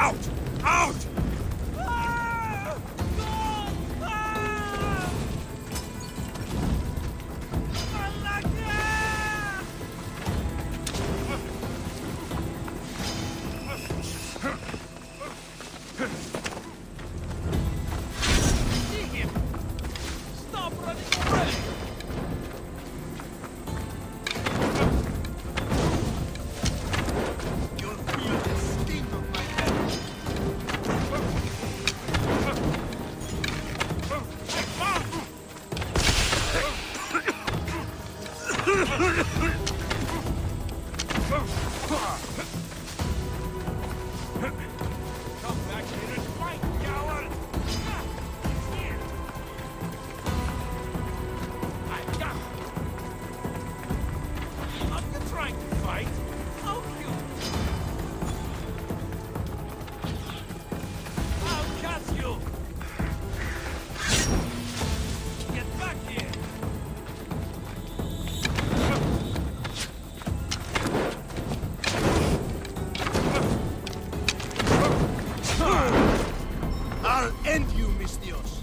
Out! Out! I'll end you, mis Dios.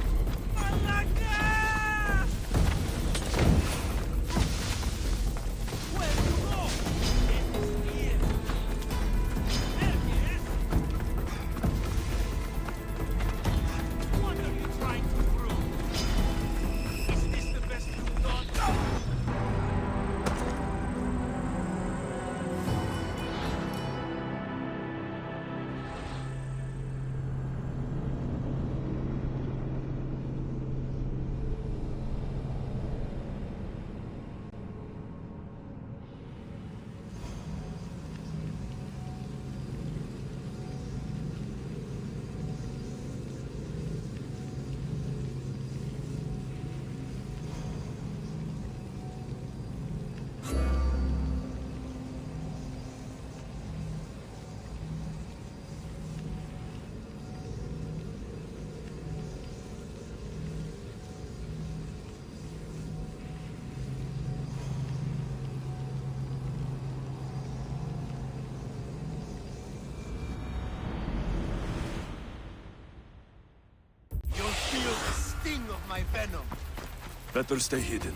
Feel the sting of my venom. Better stay hidden.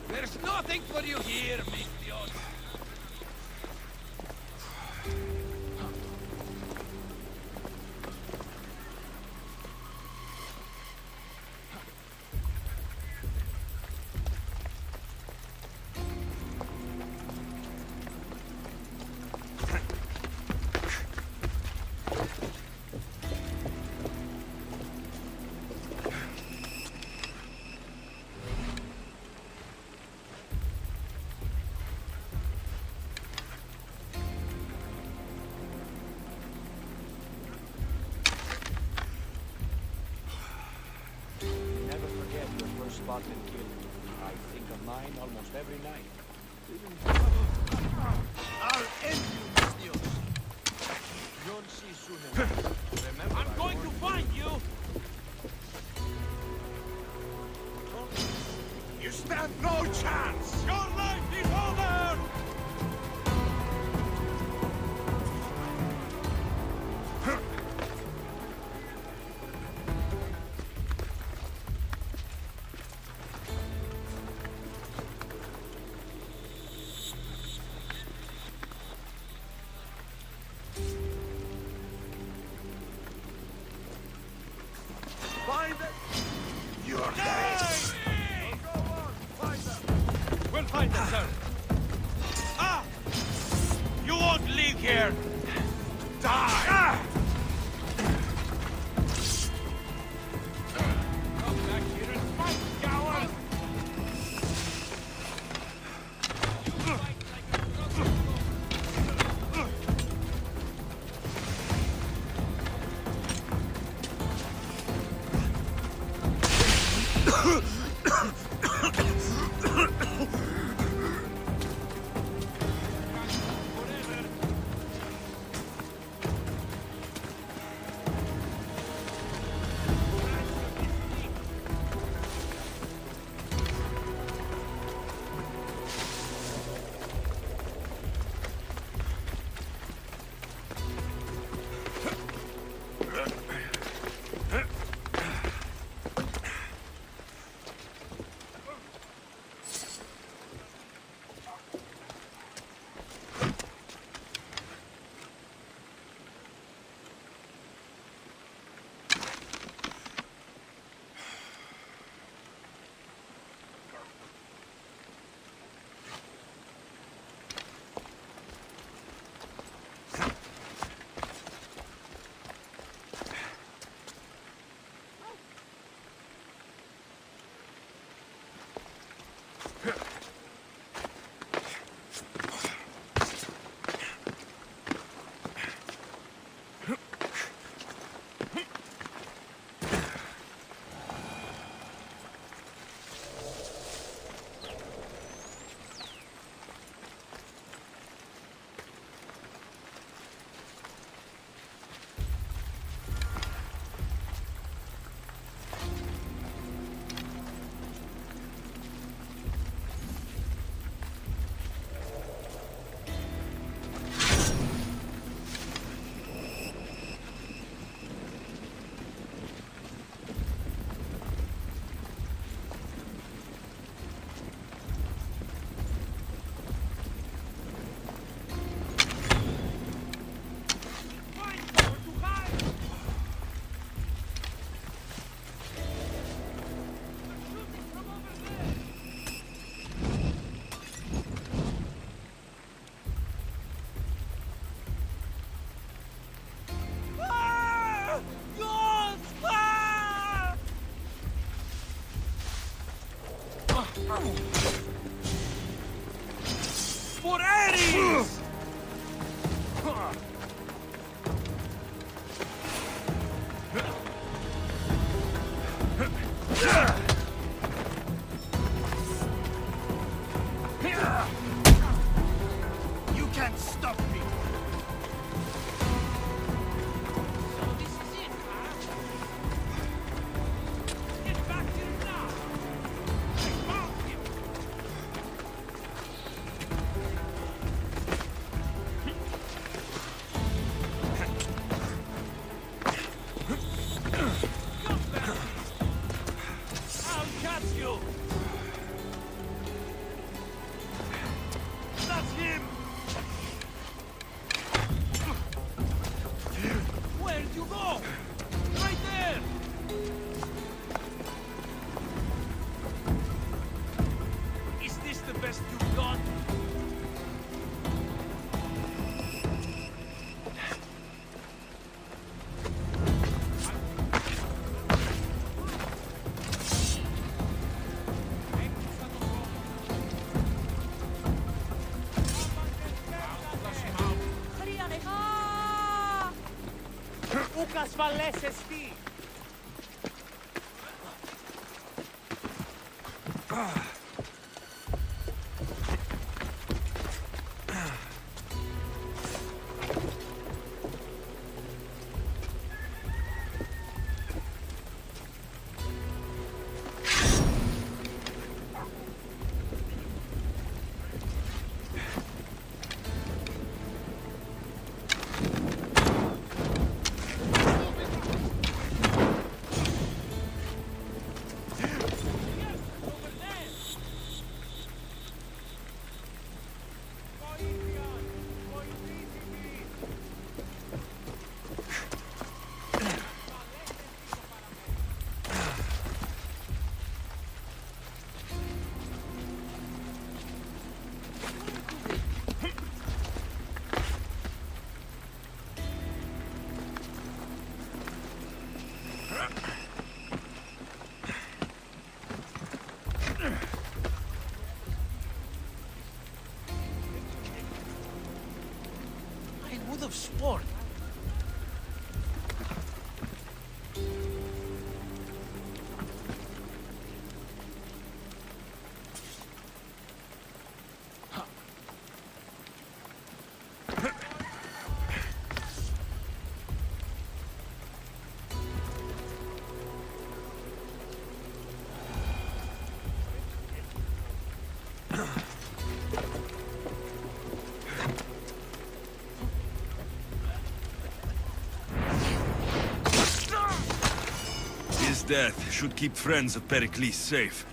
There's nothing for you here, mis Dios. Spot and kill. I think of mine almost every night. I'll end you, mis Dios. You'll see soon enough. Remember, I'm going to find you. You stand no chance. Your life is over. Take care. Die. Come back here and fight, coward. You fight like a crocodile. For Ares! You can't stop me! So this is it, huh? Get back here now! I found him! Come back! I'll catch you! That's him! Where'd you go? Right there! Is this the best you've got? Ukas Valles esti! I would have sworn. His death should keep friends of Pericles safe.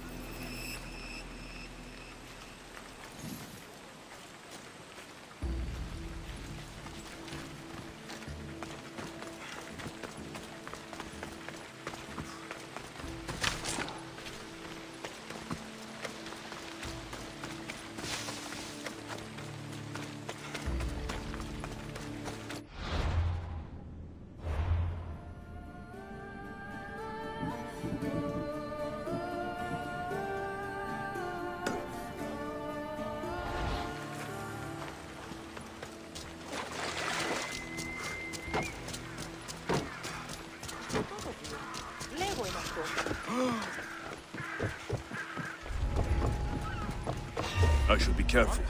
I should be careful.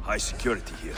High security here.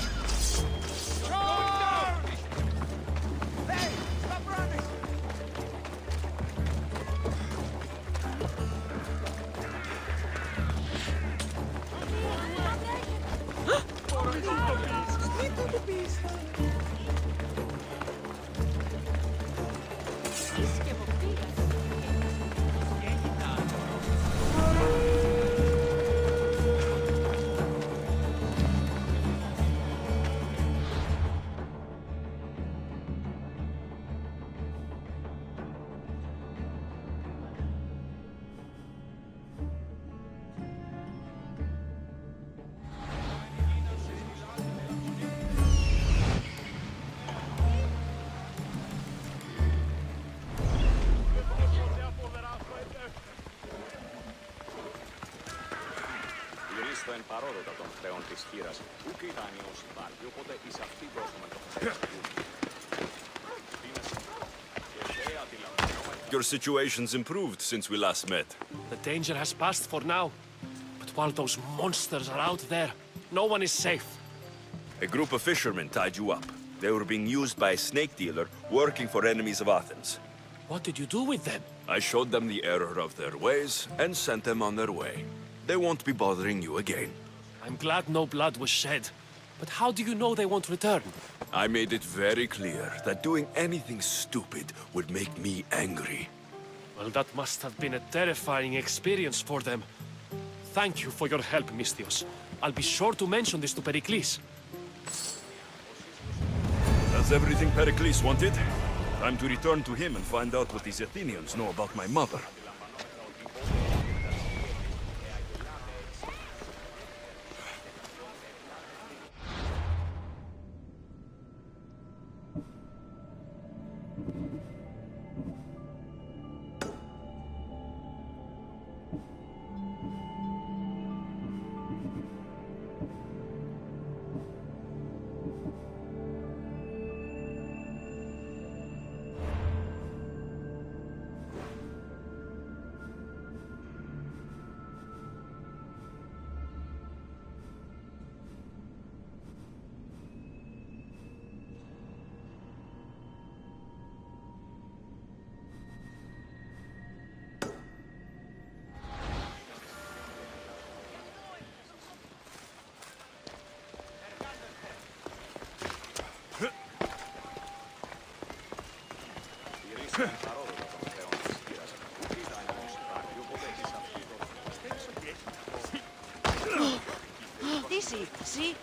Ηριστοεν παρόδοτα των χρεών της χείρας, ουκ ήταν ιός υπάρχει, οπότε εις αυτή δώσουμε το χρέος του. Your situation's improved since we last met. The danger has passed for now. But while those monsters are out there, no one is safe. A group of fishermen tied you up. They were being used by a snake dealer working for enemies of Athens. What did you do with them? I showed them the error of their ways and sent them on their way. They won't be bothering you again. I'm glad no blood was shed. But how do you know they won't return? I made it very clear that doing anything stupid would make me angry. Well, that must have been a terrifying experience for them. Thank you for your help, Misthios. I'll be sure to mention this to Pericles. That's everything Pericles wanted. Time to return to him and find out what these Athenians know about my mother. Odyssey, see?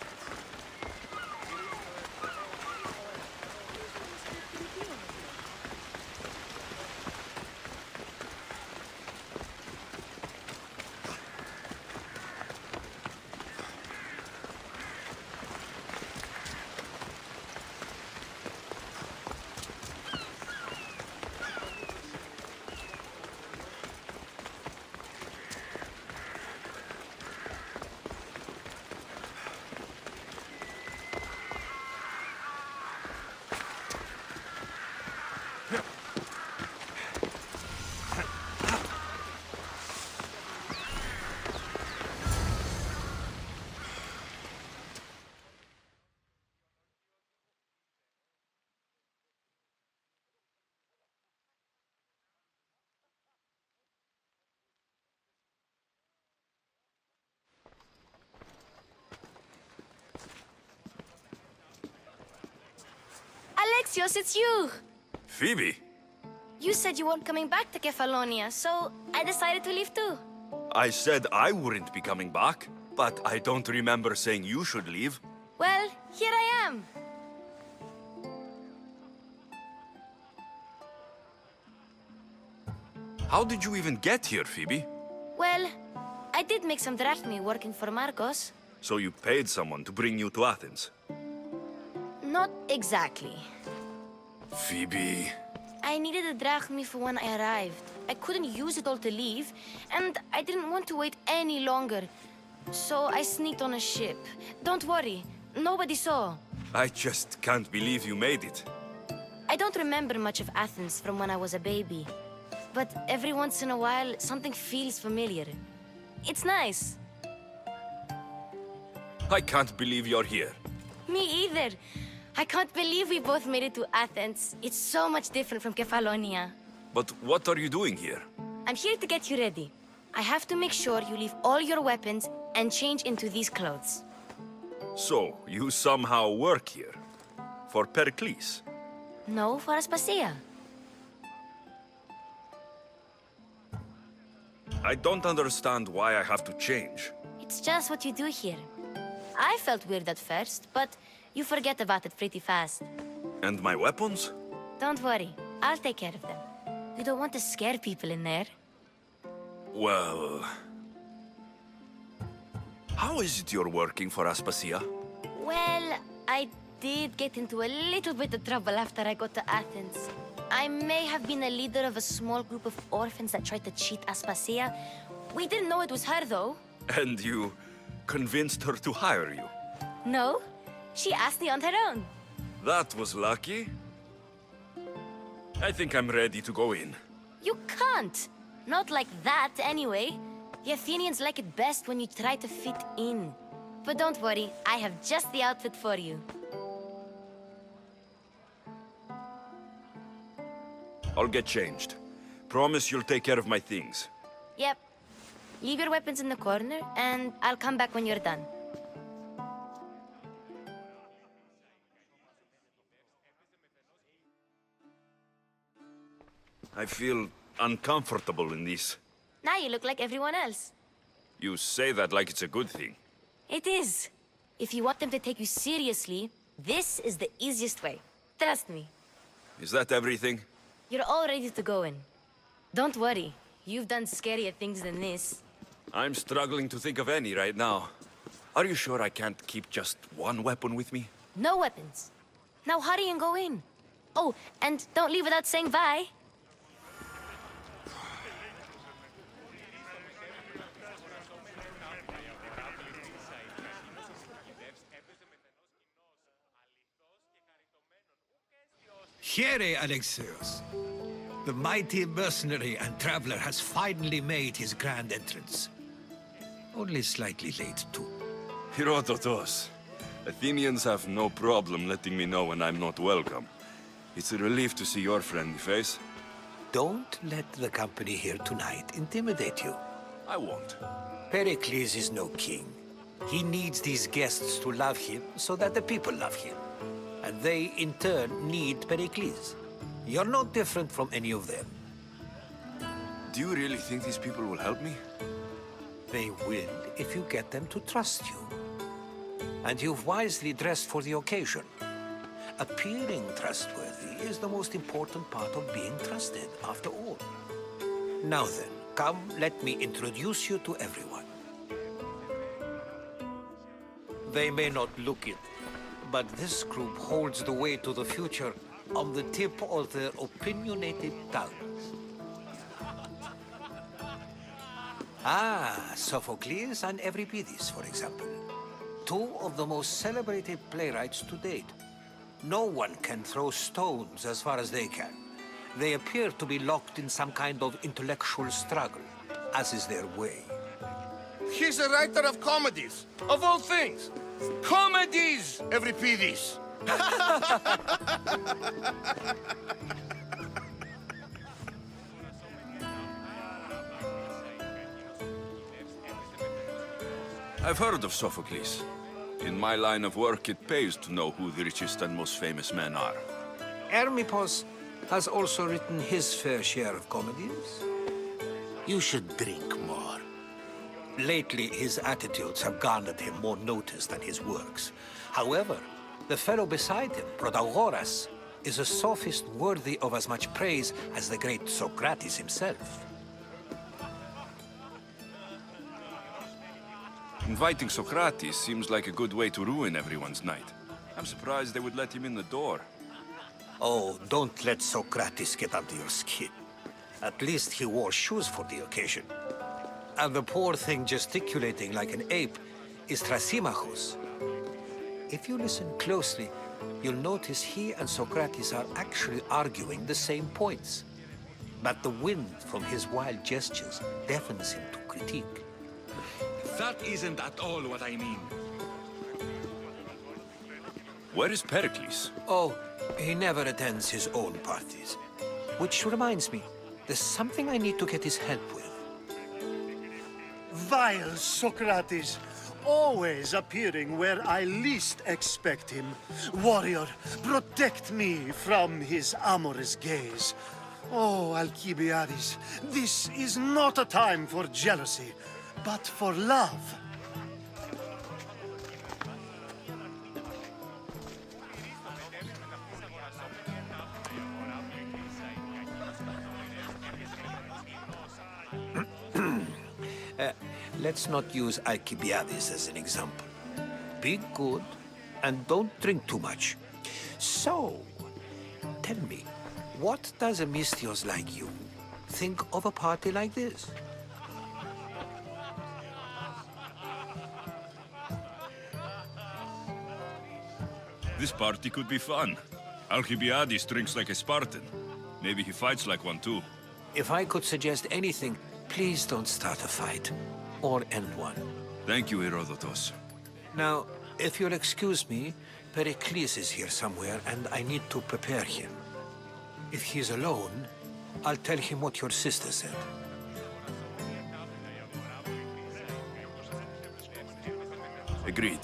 Mixtios, it's you! Phoebe? You said you weren't coming back to Kefalonia, so I decided to leave too. I said I wouldn't be coming back, but I don't remember saying you should leave. Well, here I am. How did you even get here, Phoebe? Well, I did make some drachmi working for Marcos. So you paid someone to bring you to Athens? Not exactly. Phoebe... I needed a drachmi for when I arrived. I couldn't use it all to leave, and I didn't want to wait any longer. So I sneaked on a ship. Don't worry, nobody saw. I just can't believe you made it. I don't remember much of Athens from when I was a baby. But every once in a while, something feels familiar. It's nice. I can't believe you're here. Me either. I can't believe we both made it to Athens. It's so much different from Kefalonia. But what are you doing here? I'm here to get you ready. I have to make sure you leave all your weapons and change into these clothes. So, you somehow work here? For Pericles? No, for Aspasia. I don't understand why I have to change. It's just what you do here. I felt weird at first, but you forget about it pretty fast. And my weapons? Don't worry, I'll take care of them. You don't want to scare people in there. Well... How is it you're working for Aspasia? Well, I did get into a little bit of trouble after I got to Athens. I may have been a leader of a small group of orphans that tried to cheat Aspasia. We didn't know it was her, though. And you convinced her to hire you? No, she asked me on her own. That was lucky. I think I'm ready to go in. You can't. Not like that, anyway. The Athenians like it best when you try to fit in. But don't worry, I have just the outfit for you. I'll get changed. Promise you'll take care of my things. Yep. Leave your weapons in the corner, and I'll come back when you're done. I feel uncomfortable in this. Now you look like everyone else. You say that like it's a good thing. It is. If you want them to take you seriously, this is the easiest way. Trust me. Is that everything? You're all ready to go in. Don't worry. You've done scarier things than this. I'm struggling to think of any right now. Are you sure I can't keep just one weapon with me? No weapons. Now hurry and go in. Oh, and don't leave without saying bye. Here, Alexios. The mighty mercenary and traveler has finally made his grand entrance. Only slightly late, too. Herodotos. Athenians have no problem letting me know when I'm not welcome. It's a relief to see your friendly face. Don't let the company here tonight intimidate you. I won't. Pericles is no king. He needs these guests to love him so that the people love him. And they, in turn, need Pericles. You're no different from any of them. Do you really think these people will help me? They will if you get them to trust you. And you've wisely dressed for the occasion. Appearing trustworthy is the most important part of being trusted, after all. Now then, come, let me introduce you to everyone. They may not look it, but this group holds the way to the future on the tip of their opinionated tongues. Ah, Sophocles and Euripides, for example. Two of the most celebrated playwrights to date. No one can throw stones as far as they can. They appear to be locked in some kind of intellectual struggle, as is their way. He's a writer of comedies, of all things. Comedies, Euripides. I've heard of Sophocles. In my line of work, it pays to know who the richest and most famous men are. Hermippos has also written his fair share of comedies. You should drink more. Lately, his attitudes have garnered him more notice than his works. However, the fellow beside him, Protagoras, is a sophist worthy of as much praise as the great Socrates himself. Inviting Socrates seems like a good way to ruin everyone's night. I'm surprised they would let him in the door. Oh, don't let Socrates get under your skin. At least he wore shoes for the occasion. And the poor thing gesticulating like an ape is Thrasymachus. If you listen closely, you'll notice he and Socrates are actually arguing the same points. But the wind from his wild gestures deafens him to critique. That isn't at all what I mean. Where is Pericles? Oh, he never attends his own parties. Which reminds me, there's something I need to get his help with. Vile Socrates, always appearing where I least expect him. Warrior, protect me from his amorous gaze. Oh, Alcibiades, this is not a time for jealousy, but for love. Let's not use Alcibiades as an example. Be good and don't drink too much. So, tell me, what does a Misthios like you think of a party like this? This party could be fun. Alcibiades drinks like a Spartan. Maybe he fights like one too. If I could suggest anything, please don't start a fight. Or end one. Thank you, Herodotus. Now, if you'll excuse me, Pericles is here somewhere, and I need to prepare him. If he's alone, I'll tell him what your sister said. Agreed.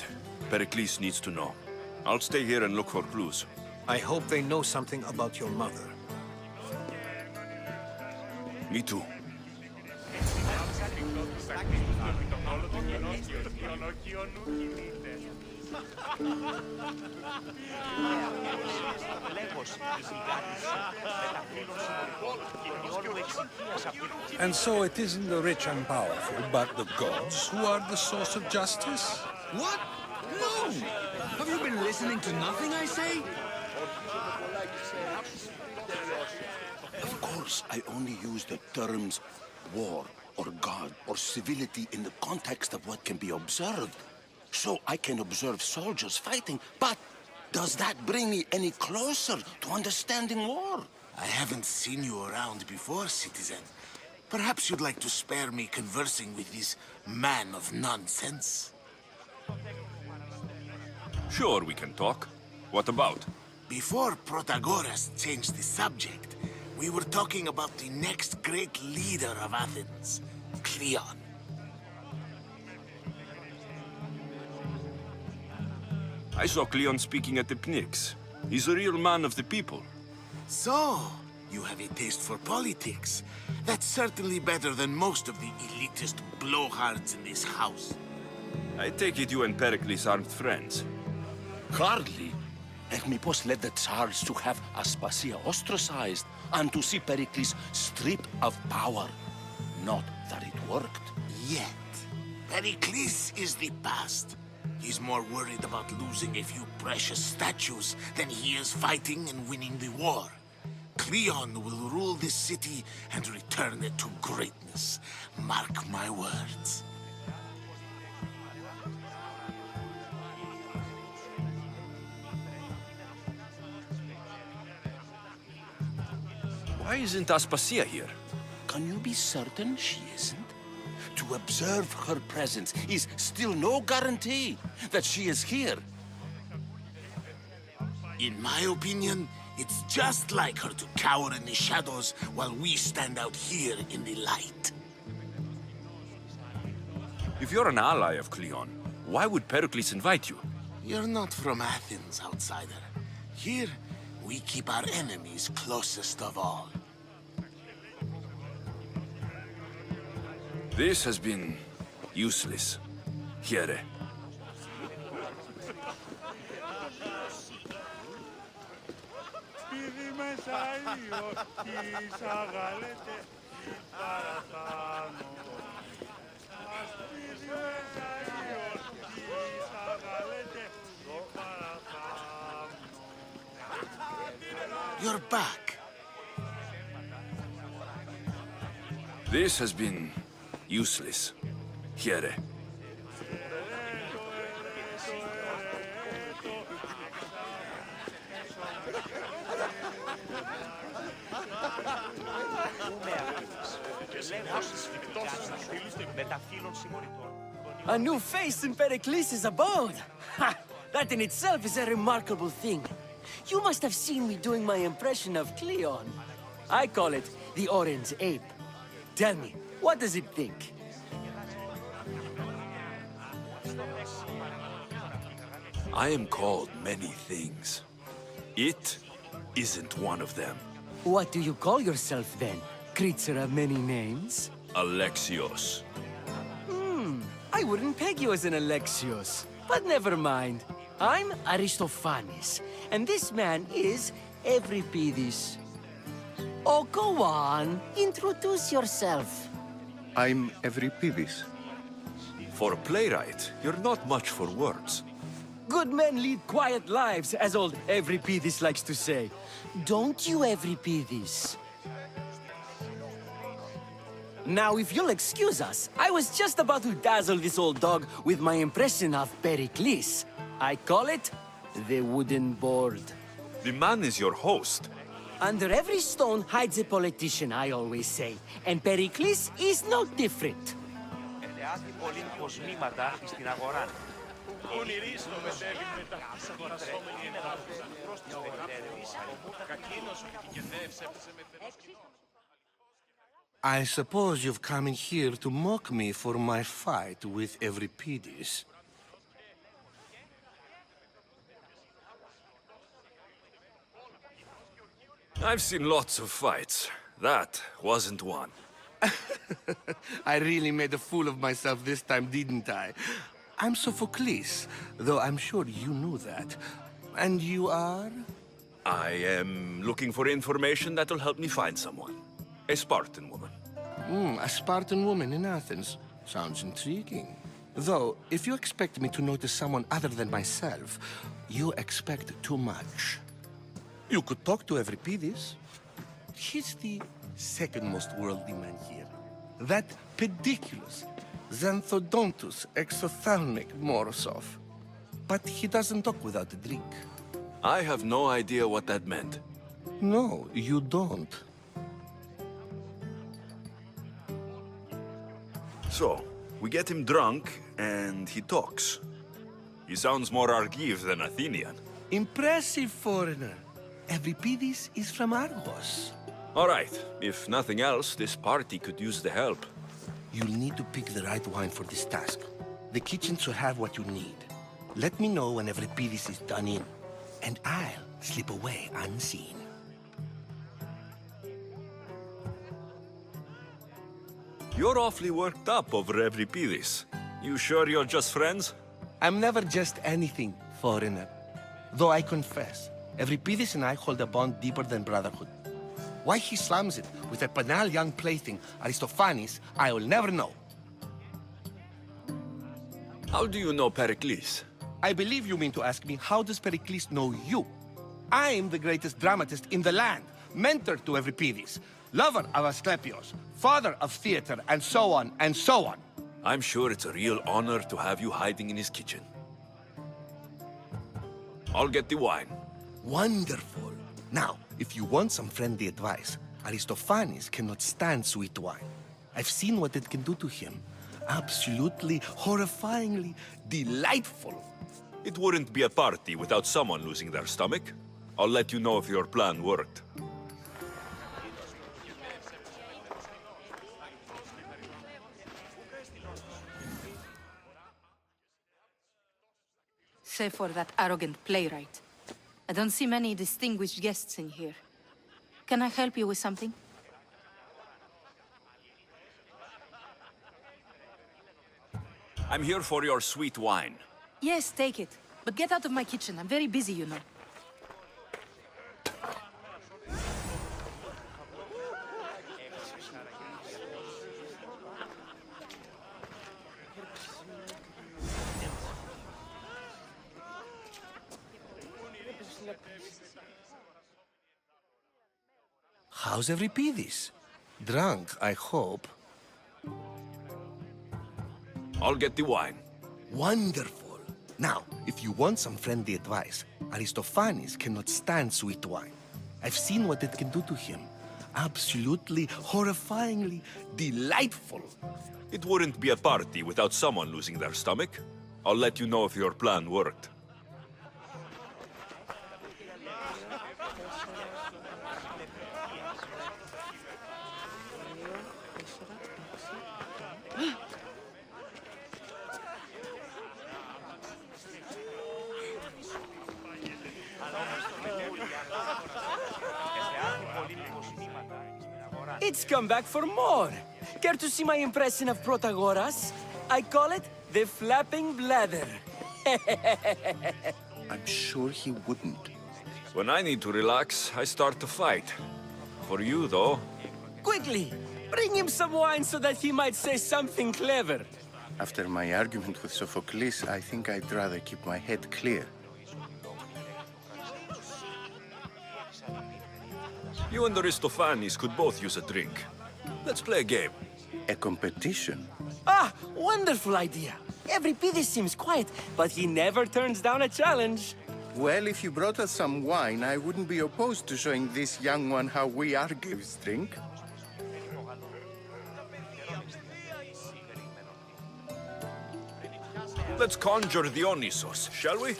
Pericles needs to know. I'll stay here and look for clues. I hope they know something about your mother. Me too. And so it isn't the rich and powerful, but the gods who are the source of justice? What? No! Have you been listening to nothing I say? Of course, I only use the terms war or God or civility in the context of what can be observed. So I can observe soldiers fighting, but does that bring me any closer to understanding war? I haven't seen you around before, citizen. Perhaps you'd like to spare me conversing with this man of nonsense. Sure, we can talk. What about? Before Protagoras changed the subject, we were talking about the next great leader of Athens, Cleon. I saw Cleon speaking at the Pnyx. He's a real man of the people. So, you have a taste for politics. That's certainly better than most of the elitist blowhards in this house. I take it you and Pericles aren't friends. Hardly. Hermippos led the Tsars to have Aspasia ostracized and to see Pericles stripped of power. Not that it worked. Yet, Pericles is the past. He's more worried about losing a few precious statues than he is fighting and winning the war. Cleon will rule this city and return it to greatness. Mark my words. Why isn't Aspasia here? Can you be certain she isn't? To observe her presence is still no guarantee that she is here. In my opinion, it's just like her to cower in the shadows while we stand out here in the light. If you're an ally of Cleon, why would Pericles invite you? You're not from Athens, outsider. Here, We keep our enemies closest of all. This has been useless. Here. You're back. This has been useless. Here. A new face in Pericles' abode! Ha! That in itself is a remarkable thing. You must have seen me doing my impression of Cleon. I call it the Orange Ape. Tell me, what does it think? I am called many things. It isn't one of them. What do you call yourself then? Creature of many names? Alexios. I wouldn't peg you as an Alexios, but never mind. I'm Aristophanes, and this man is Euripides. Oh, go on. Introduce yourself. I'm Euripides. For a playwright, you're not much for words. Good men lead quiet lives, as old Euripides likes to say. Don't you, Euripides? Now, if you'll excuse us, I was just about to dazzle this old dog with my impression of Pericles. I call it the wooden board. The man is your host. Under every stone hides a politician, I always say. And Pericles is no different. I suppose you've come in here to mock me for my fight with Euripides. I've seen lots of fights. That wasn't one. I really made a fool of myself this time, didn't I? I'm Sophocles, though I'm sure you knew that. And you are? I am looking for information that'll help me find someone. A Spartan woman. A Spartan woman in Athens. Sounds intriguing. Though, if you expect me to notice someone other than myself, you expect too much. You could talk to Euripides. He's the second most worldly man here. That pediculous, xanthodontus exophthalmic Morosov. But he doesn't talk without a drink. I have no idea what that meant. No, you don't. So, we get him drunk, and he talks. He sounds more Argive than Athenian. Impressive, foreigner. Euripides is from Argos. All right, if nothing else, this party could use the help. You'll need to pick the right wine for this task. The kitchen should have what you need. Let me know when Euripides is done in, and I'll slip away unseen. You're awfully worked up over Euripides. You sure you're just friends? I'm never just anything, foreigner. Though I confess, Euripides and I hold a bond deeper than brotherhood. Why he slams it with a banal young plaything, Aristophanes, I will never know. How do you know Pericles? I believe you mean to ask me, how does Pericles know you? I'm the greatest dramatist in the land, mentor to Euripides, lover of Asclepios, father of theater, and so on, and so on. I'm sure it's a real honor to have you hiding in his kitchen. I'll get the wine. Wonderful. Now, if you want some friendly advice, Aristophanes cannot stand sweet wine. I've seen what it can do to him. Absolutely, horrifyingly delightful. It wouldn't be a party without someone losing their stomach. I'll let you know if your plan worked. Save for that arrogant playwright. I don't see many distinguished guests in here. Can I help you with something? I'm here for your sweet wine. Yes, take it. But get out of my kitchen. I'm very busy, you know. How's Euripides? Drunk, I hope. I'll get the wine. Wonderful. Now, if you want some friendly advice, Aristophanes cannot stand sweet wine. I've seen what it can do to him. Absolutely, horrifyingly delightful. It wouldn't be a party without someone losing their stomach. I'll let you know if your plan worked. It's come back for more. Care to see my impression of Protagoras? I call it the flapping bladder. I'm sure he wouldn't. When I need to relax, I start to fight. For you, though... Quickly, bring him some wine so that he might say something clever. After my argument with Sophocles, I think I'd rather keep my head clear. You and Aristophanes could both use a drink. Let's play a game. A competition? Ah, wonderful idea. Euripides seems quiet, but he never turns down a challenge. Well, if you brought us some wine, I wouldn't be opposed to showing this young one how we Argives drink. Let's conjure Dionysos, shall we?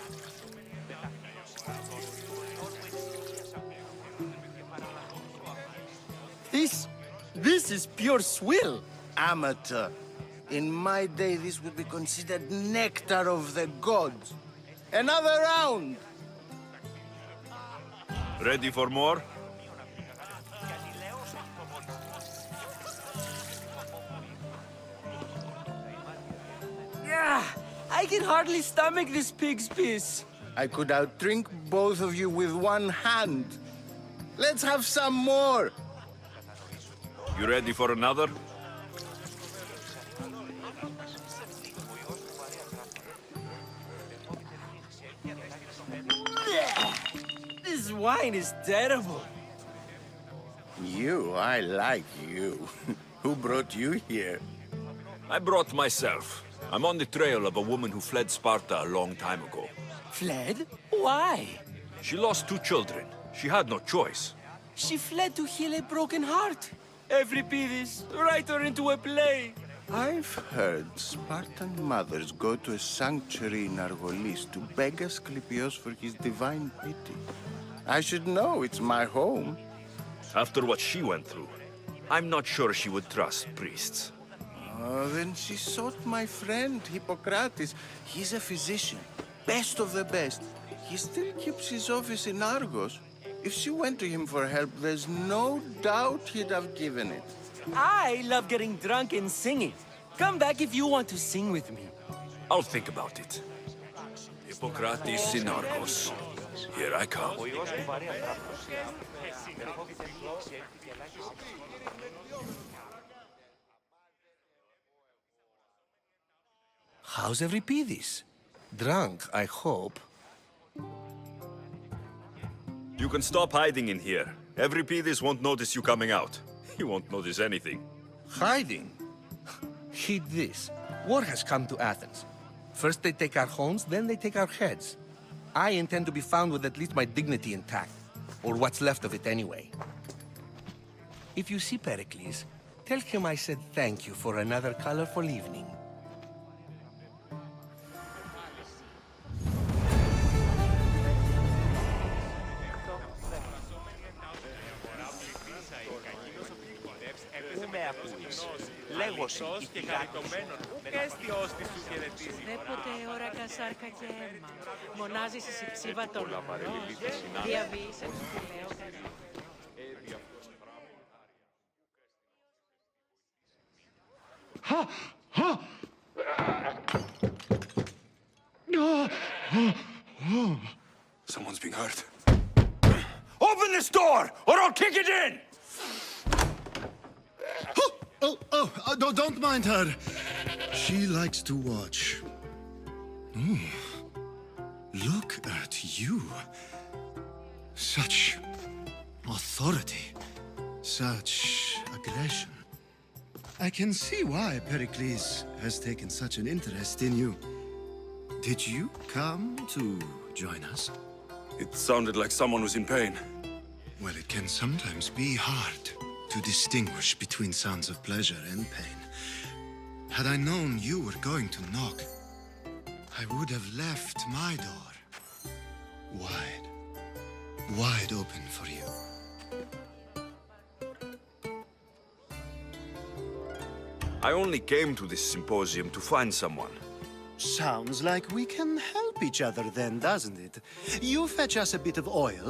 This is pure swill. Amateur. In my day, this would be considered nectar of the gods. Another round! Ready for more? Yeah, I can hardly stomach this pig's piss. I could outdrink both of you with one hand. Let's have some more! You ready for another? This wine is terrible. You, I like you. Who brought you here? I brought myself. I'm on the trail of a woman who fled Sparta a long time ago. Fled? Why? She lost 2 children. She had no choice. She fled to heal a broken heart. Euripides, write her into a play. I've heard Spartan mothers go to a sanctuary in Argolis to beg Asclepios for his divine pity. I should know, it's my home. After what she went through, I'm not sure she would trust priests. Oh, then she sought my friend, Hippocrates. He's a physician, best of the best. He still keeps his office in Argos. If she went to him for help, there's no doubt he'd have given it. I love getting drunk and singing. Come back if you want to sing with me. I'll think about it. Hippocrates in Argos. Here I come. How's Euripides? Drunk, I hope. You can stop hiding in here. Euripides won't notice you coming out. He won't notice anything. Hiding? Heed this. War has come to Athens. First they take our homes, then they take our heads. I intend to be found with at least my dignity intact. Or what's left of it anyway. If you see Pericles, tell him I said thank you for another colorful evening. λέγωσιν η πηγάτος. Δέποτε όρακα σάρκα και αίμα. Μονάζεις εις η ψήβα των ουρανών. Διαβίησες τι λέω. Someone's being hurt. Open this door, or I'll kick it in! No, don't mind her. She likes to watch. Look at you. Such authority. Such aggression. I can see why Pericles has taken such an interest in you. Did you come to join us? It sounded like someone was in pain. Well, it can sometimes be hard to distinguish between sounds of pleasure and pain. Had I known you were going to knock, I would have left my door wide open for you. I only came to this symposium to find someone. Sounds like we can help each other then, doesn't it? You fetch us a bit of oil,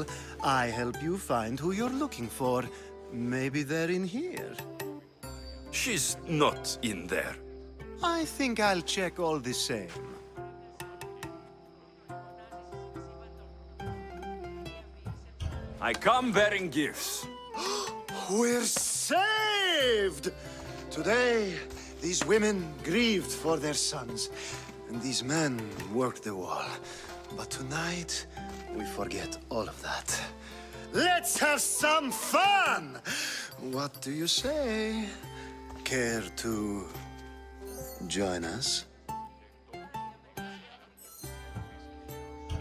I help you find who you're looking for. Maybe they're in here. She's not in there. I think I'll check all the same. I come bearing gifts. We're saved! Today, these women grieved for their sons, and these men worked the wall. But tonight, we forget all of that. Let's have some fun! What do you say? Care to join us?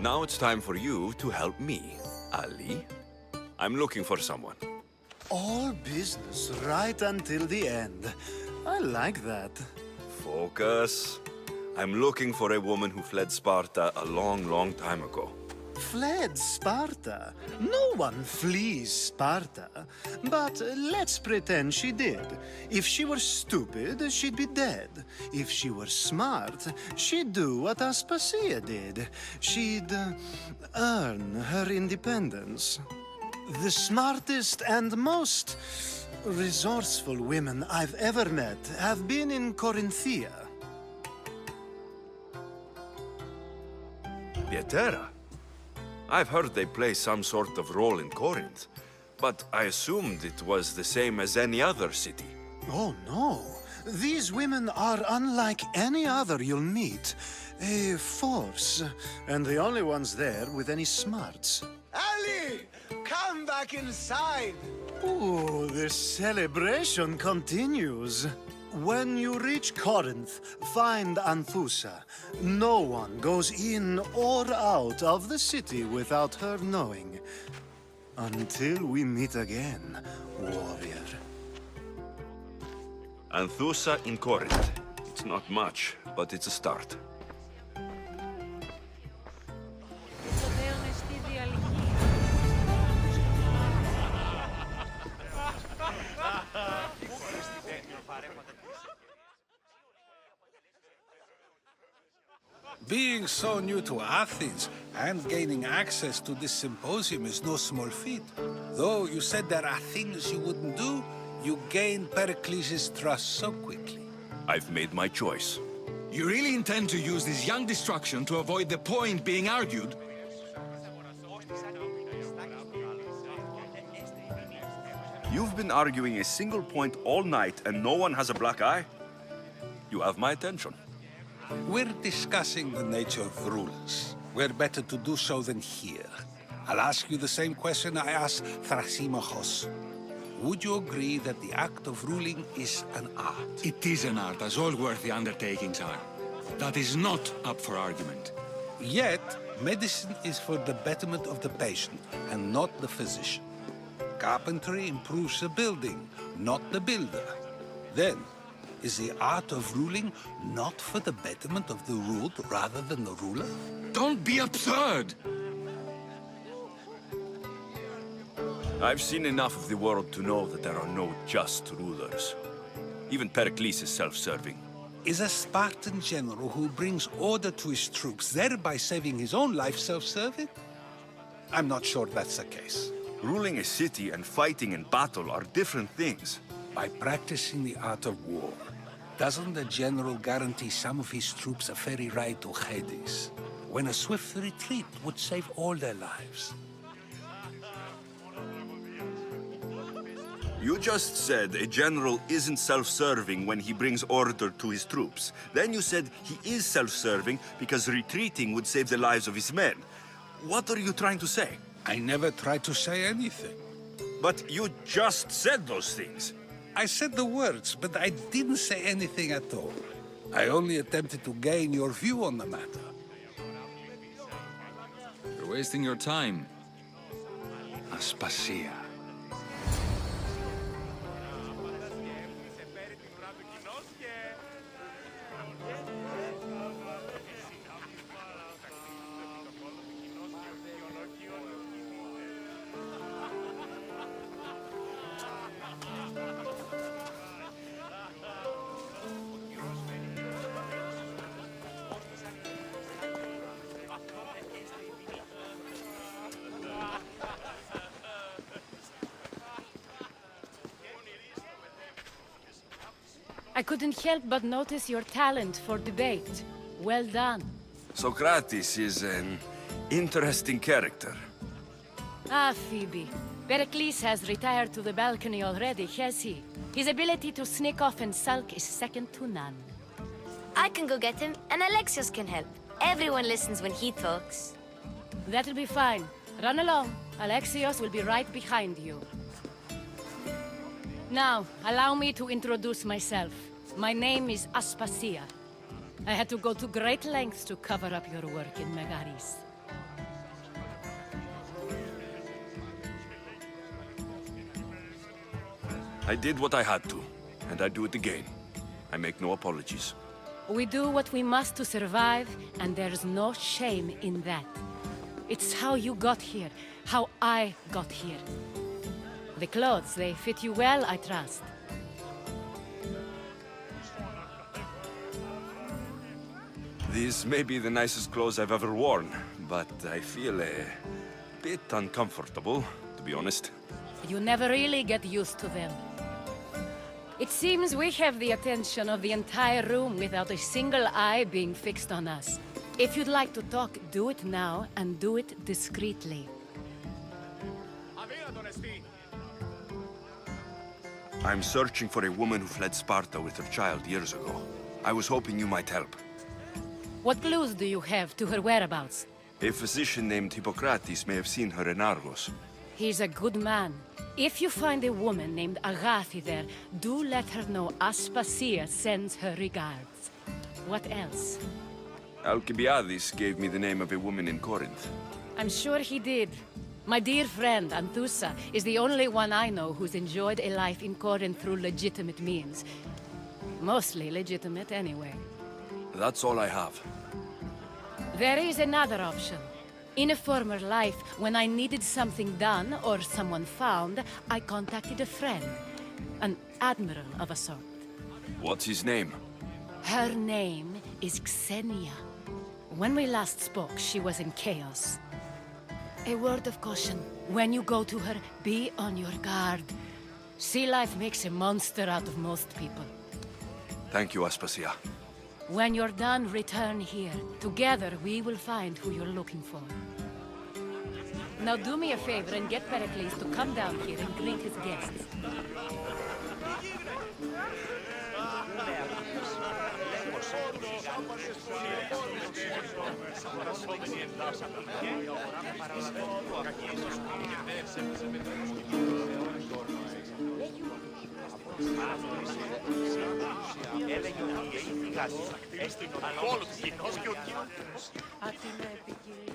Now it's time for you to help me, Ali. I'm looking for someone. All business right until the end. I like that. Focus. I'm looking for a woman who fled Sparta a long, long time ago. Fled Sparta? No one flees Sparta. But let's pretend she did. If she were stupid, she'd be dead. If she were smart, she'd do what Aspasia did. She'd earn her independence. The smartest and most resourceful women I've ever met have been in Corinthia. Pietera? I've heard they play some sort of role in Corinth, but I assumed it was the same as any other city. Oh, no. These women are unlike any other you'll meet. A force, and the only ones there with any smarts. Ali! Come back inside! Oh, the celebration continues. When you reach Corinth, find Anthusa. No one goes in or out of the city without her knowing. Until we meet again, warrior. Anthusa in Corinth. It's not much, but it's a start. Being so new to Athens and gaining access to this symposium is no small feat. Though you said there are things you wouldn't do, you gained Pericles' trust so quickly. I've made my choice. You really intend to use this young destruction to avoid the point being argued? You've been arguing a single point all night and no one has a black eye? You have my attention. We're discussing the nature of rulers. Where better to do so than here? I'll ask you the same question I asked Thrasymachos. Would you agree that the act of ruling is an art? It is an art, as all worthy undertakings are. That is not up for argument. Yet, medicine is for the betterment of the patient and not the physician. Carpentry improves the building, not the builder. Then, is the art of ruling not for the betterment of the ruled rather than the ruler? Don't be absurd! I've seen enough of the world to know that there are no just rulers. Even Pericles is self-serving. Is a Spartan general who brings order to his troops, thereby saving his own life, self-serving? I'm not sure that's the case. Ruling a city and fighting in battle are different things. By practicing the art of war, doesn't the general guarantee some of his troops a ferry ride to Hades, when a swift retreat would save all their lives? You just said a general isn't self-serving when he brings order to his troops. Then you said he is self-serving because retreating would save the lives of his men. What are you trying to say? I never tried to say anything. But you just said those things. I said the words, but I didn't say anything at all. I only attempted to gain your view on the matter. You're wasting your time. Aspasia. I couldn't help but notice your talent for debate. Well done. Socrates is an interesting character. Ah, Phoebe. Pericles has retired to the balcony already, has he? His ability to sneak off and sulk is second to none. I can go get him, and Alexios can help. Everyone listens when he talks. That'll be fine. Run along. Alexios will be right behind you. Now, allow me to introduce myself. My name is Aspasia. I had to go to great lengths to cover up your work in Megaris. I did what I had to, and I do it again. I make no apologies. We do what we must to survive, and there's no shame in that. It's how you got here, how I got here. The clothes, they fit you well, I trust. These may be the nicest clothes I've ever worn, but I feel a bit uncomfortable, to be honest. You never really get used to them. It seems we have the attention of the entire room without a single eye being fixed on us. If you'd like to talk, do it now, and do it discreetly. I'm searching for a woman who fled Sparta with her child years ago. I was hoping you might help. What clues do you have to her whereabouts? A physician named Hippocrates may have seen her in Argos. He's a good man. If you find a woman named Agathi there, do let her know Aspasia sends her regards. What else? Alcibiades gave me the name of a woman in Corinth. I'm sure he did. My dear friend, Anthusa, is the only one I know who's enjoyed a life in Corinth through legitimate means. Mostly legitimate, anyway. That's all I have. There is another option. In a former life, when I needed something done or someone found, I contacted a friend. An admiral of a sort. What's his name? Her name is Xenia. When we last spoke, she was in chaos. A word of caution. When you go to her, be on your guard. Sea life makes a monster out of most people. Thank you, Aspasia. When you're done, return here. Together, we will find who you're looking for. Now do me a favor and get Pericles to come down here and greet his guests. Έλεγε ότι η φυγάση έστεινε τον κόλο του κοινός και ο κοινός. Άτιμε επικυρία.